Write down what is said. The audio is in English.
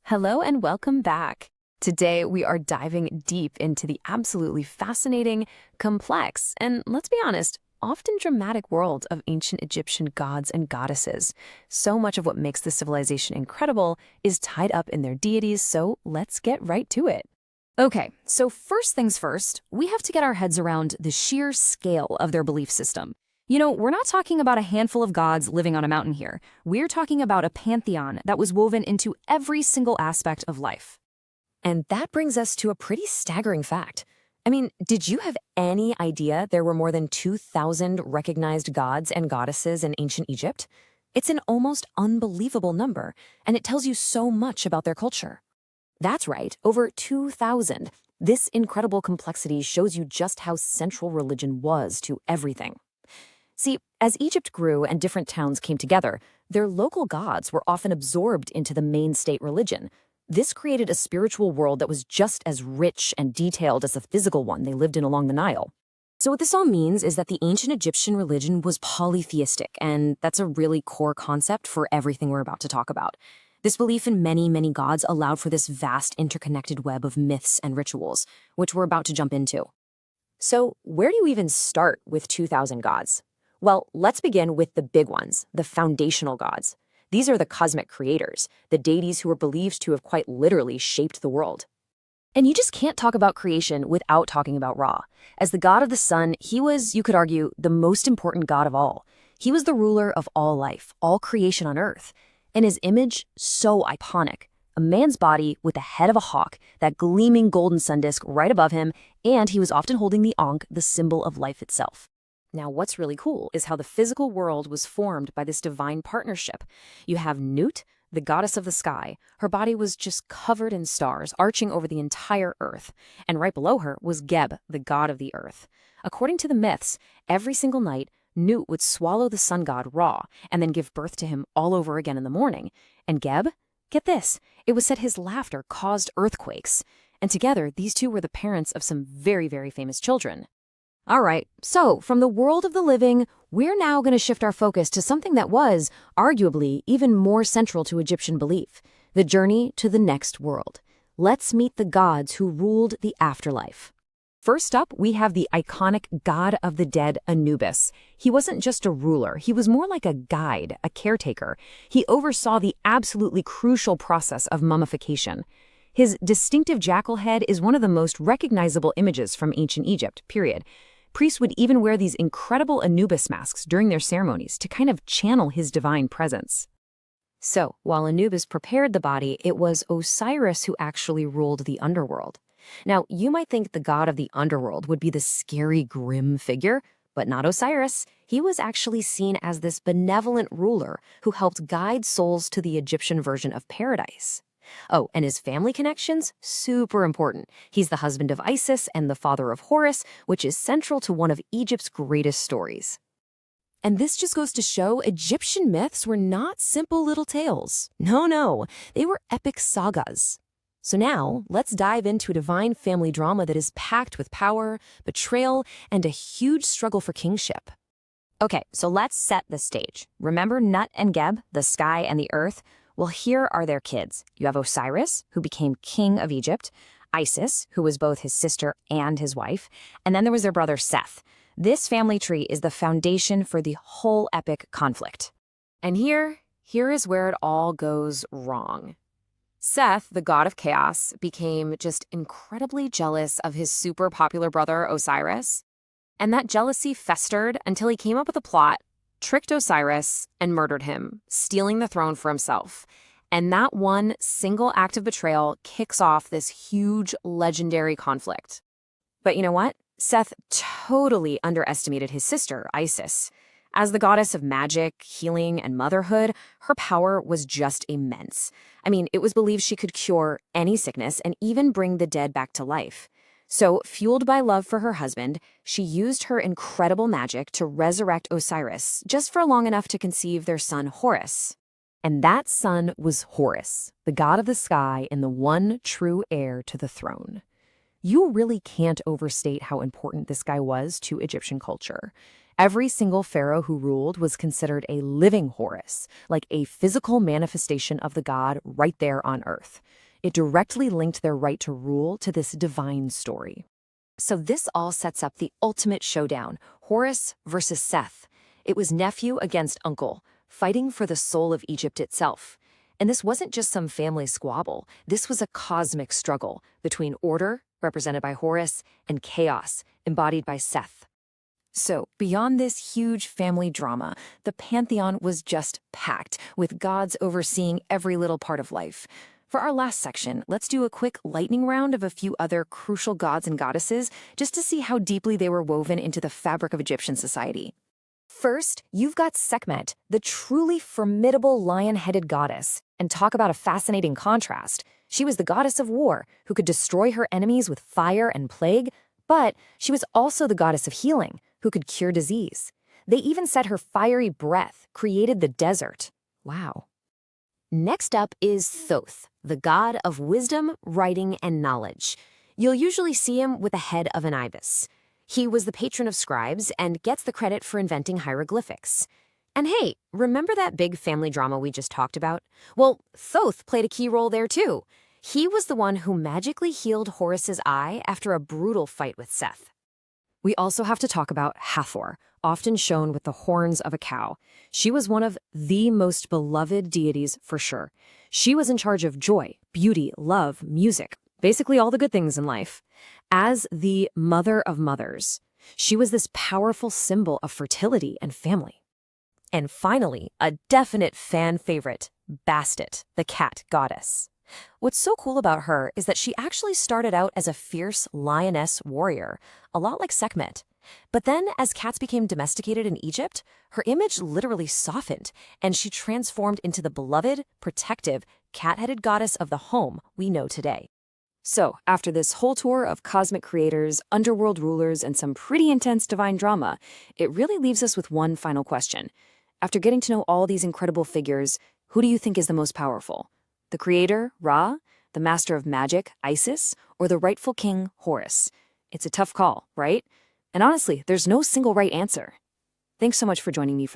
Hello and welcome back. Today we are diving deep into the absolutely fascinating, complex, and let's be honest, often dramatic world of ancient Egyptian gods and goddesses. So much of what makes this civilization incredible is tied up in their deities, so let's get right to it. Okay, so first things first, we have to get our heads around the sheer scale of their belief system. We're not talking about a handful of gods living on a mountain here. We're talking about a pantheon that was woven into every single aspect of life. And that brings us to a pretty staggering fact. I mean, did you have any idea there were more than 2,000 recognized gods and goddesses in ancient Egypt? It's an almost unbelievable number, and it tells you so much about their culture. That's right, over 2,000. This incredible complexity shows you just how central religion was to everything. See, as Egypt grew and different towns came together, their local gods were often absorbed into the main state religion. This created a spiritual world that was just as rich and detailed as the physical one they lived in along the Nile. So what this all means is that the ancient Egyptian religion was polytheistic, and that's a really core concept for everything we're about to talk about. This belief in many, many gods allowed for this vast interconnected web of myths and rituals, which we're about to jump into. So where do you even start with 2,000 gods? Well, let's begin with the big ones, the foundational gods. These are the cosmic creators, the deities who are believed to have quite literally shaped the world. And you just can't talk about creation without talking about Ra. As the god of the sun, he was, you could argue, the most important god of all. He was the ruler of all life, all creation on earth. And his image, so iconic. A man's body with the head of a hawk, that gleaming golden sun disk right above him, and he was often holding the Ankh, the symbol of life itself. Now, what's really cool is how the physical world was formed by this divine partnership. You have Nut, the goddess of the sky. Her body was just covered in stars, arching over the entire earth. And right below her was Geb, the god of the earth. According to the myths, every single night, Nut would swallow the sun god Ra and then give birth to him all over again in the morning. And Geb, get this, it was said his laughter caused earthquakes. And together, these two were the parents of some very, very famous children. All right, so from the world of the living, we're now going to shift our focus to something that was, arguably, even more central to Egyptian belief, the journey to the next world. Let's meet the gods who ruled the afterlife. First up, we have the iconic god of the dead, Anubis. He wasn't just a ruler, he was more like a guide, a caretaker. He oversaw the absolutely crucial process of mummification. His distinctive jackal head is one of the most recognizable images from ancient Egypt, period. Priests would even wear these incredible Anubis masks during their ceremonies to kind of channel his divine presence. So, while Anubis prepared the body, it was Osiris who actually ruled the underworld. Now, you might think the god of the underworld would be the scary, grim figure, but not Osiris. He was actually seen as this benevolent ruler who helped guide souls to the Egyptian version of paradise. Oh, and his family connections? Super important. He's the husband of Isis and the father of Horus, which is central to one of Egypt's greatest stories. And this just goes to show Egyptian myths were not simple little tales. No, they were epic sagas. So now, let's dive into a divine family drama that is packed with power, betrayal, and a huge struggle for kingship. Okay, so let's set the stage. Remember Nut and Geb, the sky and the earth? Well, here are their kids. You have Osiris, who became king of Egypt, Isis, who was both his sister and his wife, and then there was their brother Seth. This family tree is the foundation for the whole epic conflict. And here is where it all goes wrong. Seth, the god of chaos, became just incredibly jealous of his super popular brother Osiris, and that jealousy festered until he came up with a plot, tricked Osiris, and murdered him, stealing the throne for himself. And that one single act of betrayal kicks off this huge, legendary conflict. But you know what? Seth totally underestimated his sister, Isis. As the goddess of magic, healing, and motherhood, her power was just immense. I mean, it was believed she could cure any sickness and even bring the dead back to life. So, fueled by love for her husband, she used her incredible magic to resurrect Osiris, just for long enough to conceive their son Horus. And that son was Horus, the god of the sky and the one true heir to the throne. You really can't overstate how important this guy was to Egyptian culture. Every single pharaoh who ruled was considered a living Horus, like a physical manifestation of the god right there on Earth. It directly linked their right to rule to this divine story. So this all sets up the ultimate showdown, Horus versus Seth. It was nephew against uncle, fighting for the soul of Egypt itself. And this wasn't just some family squabble. This was a cosmic struggle between order, represented by Horus, and chaos, embodied by Seth. So, beyond this huge family drama, the pantheon was just packed, with gods overseeing every little part of life. For our last section, let's do a quick lightning round of a few other crucial gods and goddesses, just to see how deeply they were woven into the fabric of Egyptian society. First, you've got Sekhmet, the truly formidable lion-headed goddess. And talk about a fascinating contrast. She was the goddess of war, who could destroy her enemies with fire and plague, but she was also the goddess of healing, who could cure disease. They even said her fiery breath created the desert. Wow. Next up is Thoth, the god of wisdom, writing, and knowledge. You'll usually see him with the head of an ibis. He was the patron of scribes and gets the credit for inventing hieroglyphics. And hey, remember that big family drama we just talked about? Well, Thoth played a key role there too. He was the one who magically healed Horus's eye after a brutal fight with Seth. We also have to talk about Hathor, often shown with the horns of a cow. She was one of the most beloved deities for sure. She was in charge of joy, beauty, love, music, basically all the good things in life. As the mother of mothers, she was this powerful symbol of fertility and family. And finally, a definite fan favorite, Bastet, the cat goddess. What's so cool about her is that she actually started out as a fierce lioness warrior, a lot like Sekhmet. But then, as cats became domesticated in Egypt, her image literally softened, and she transformed into the beloved, protective, cat-headed goddess of the home we know today. So, after this whole tour of cosmic creators, underworld rulers, and some pretty intense divine drama, it really leaves us with one final question. After getting to know all these incredible figures, who do you think is the most powerful? The creator, Ra, the master of magic, Isis, or the rightful king, Horus? It's a tough call, right? And honestly, there's no single right answer. Thanks so much for joining me for